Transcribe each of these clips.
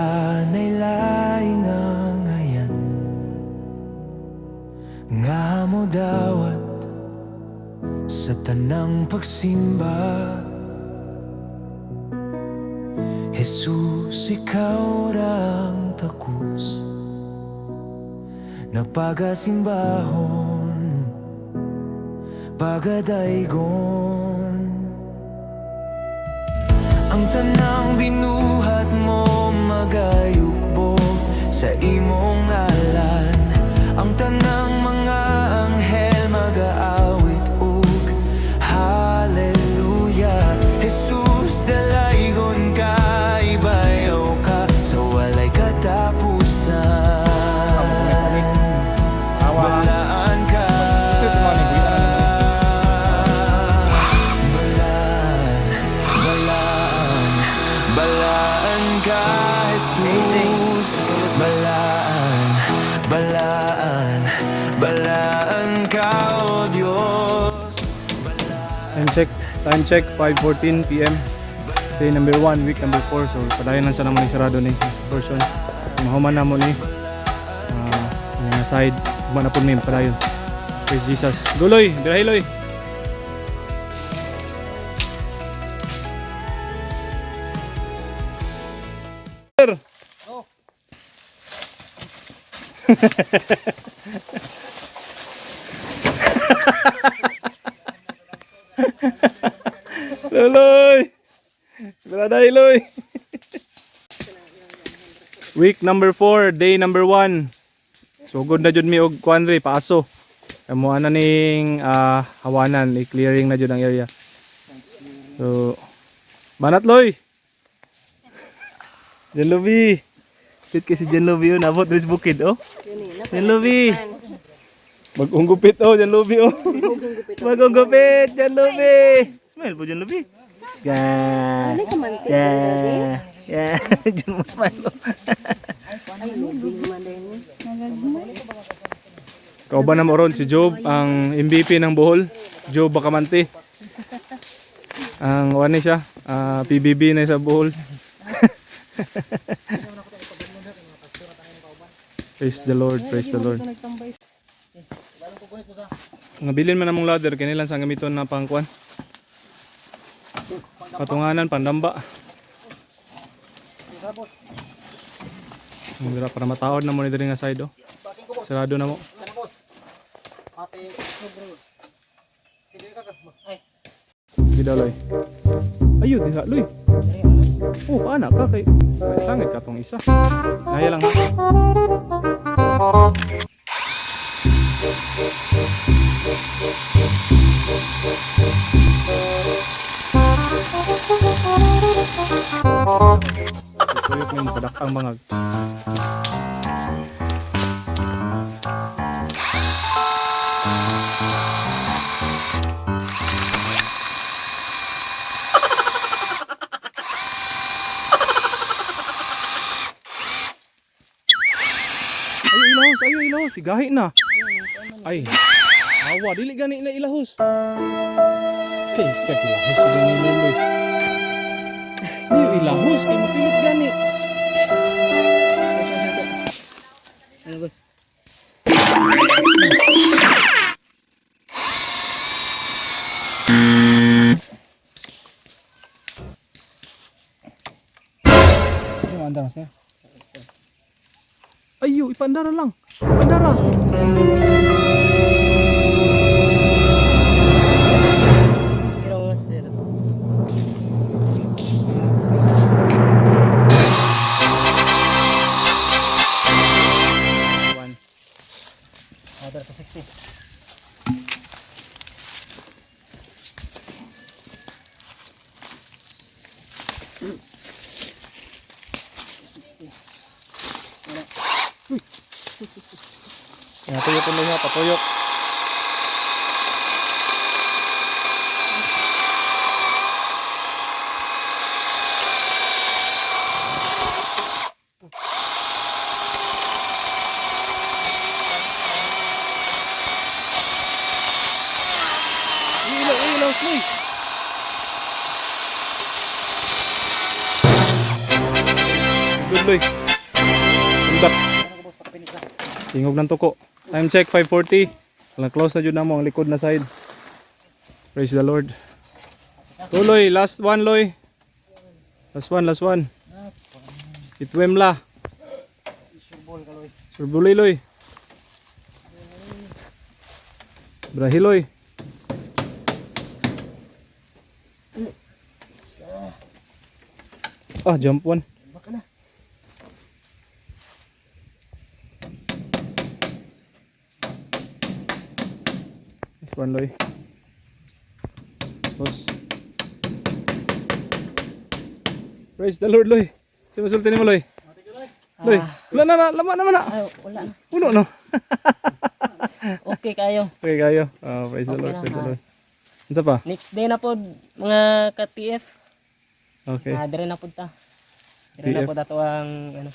Danay laing ang ayan nga mo dawat sa tanang pagsimba. Jesus, ikaw rang takus na pagasimbahon, pagadaygon. Ang tanang binuhat mo magayukbo sa imong ngalan. Ang tanang mga anghel mag-aawit ug hallelujah. Jesus, dalaygon ka, ibayaw ka sa walay katapusan. Balaan ka, balaan ka, Jesus. Balaan ka, oh Diyos. Time check 5:14 PM. Day number 1, week number 4. So padayon lang sa naman ni sarado ni person. Mahuman na mo ni nga side man na po mi padayon. Praise Jesus. Guloy, dirahiloy. Luloy! Bradayloy! Week number 4, day number 1. Sugod na jud mi og kuanri paaso. Kamo ana ning hawanan, i-clearing na jud ang area. So banat loy. Janlubi. Sit kasi Janlubi nabot ris bukid oh. Janlubi. Bagong gupit oh Janlubi oh. Bagong gupit Janlubi. Smile po Janlubi. Yeah. Yeah. Jangan smile. Kauban na mo ron si Job, ang MVP ng Bohol, Job Bacamante. Ang wani siya, PBB na sa Bohol. Praise the Lord, praise the Lord. Nabilin man namong ladder, kanilang sa gamiton na pangkuan. Patunganan, pandamba. Mura para mataod na mo ni diri nga side oh. Sarado na mo. Gidaloy. Ayo diha loy. Oh, anak ka kay sangit ka tong isa. Naya lang ha. Tuyok ng padakang bangag. Ayo ilahos, tigahi na. Ay, awa, dili gani na ilahos. Okay, kaya ilahos ko gani loloy. Ayo ilahos, kaya mapilit gani. Ano guys? Ano andar mas ya? Ayo, ipandara lang. Ipandara. Order to 60. Nah, tuyok pun lihat apa tuyok. Ilaw, sloy. good Loy. Tundak. Tingog ng tuko. Time check 5:40. Walang close na jud namo ang likod na side. Praise the Lord. Go Loy, last one Loy. Last one. Itwemla. Surbuli Loy. Brahiloy. Ah, jump one. This one Loy. Boss. Praise the Lord Loy. Sino masulti ni mo Loy? Loy. Wala na, lama naman na. Ay, wala na. Puno no. Okay kayo. Okay kayo. Praise the Okay Lord. na, Praise the ha. Lord. Ano pa? Next day na po mga ka-TF. Okay. Dire na po ta. Dire na TF. po dato ang ano.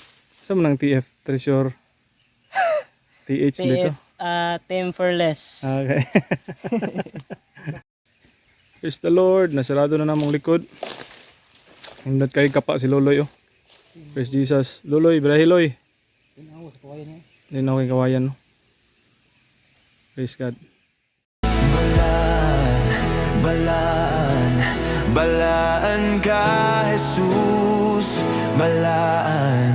Saan mo ng TF? Treasure? TH dito? TF Team for Less. Okay. Praise the Lord. Nasarado na namang likod. Hindot kayo kapa si Loloy oh. Praise Jesus. Loloy, Brahiloy. Hindi na ako kay kawayan no. Praise God. Balaan ka, Jesus. Balaan